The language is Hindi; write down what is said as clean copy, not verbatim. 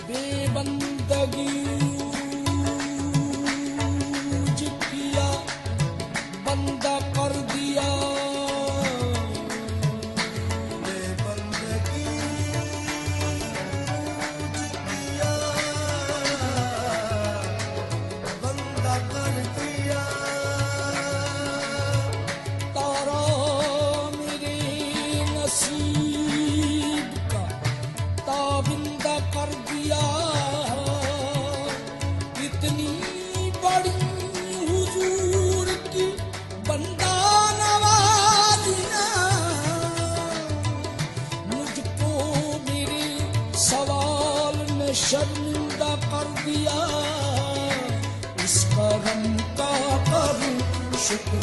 बेबंदगी किया, बंदा कर दिया। बेबंदगी किया, बंदा कर दिया। तारा मेरे नसीब का ताबिंदा कर दिया। इतनी बड़ी हुजूर की बंदा नवाजिया, मुझको मेरे सवाल में शर्मिंदा कर दिया। इस करम का करूं शुक्र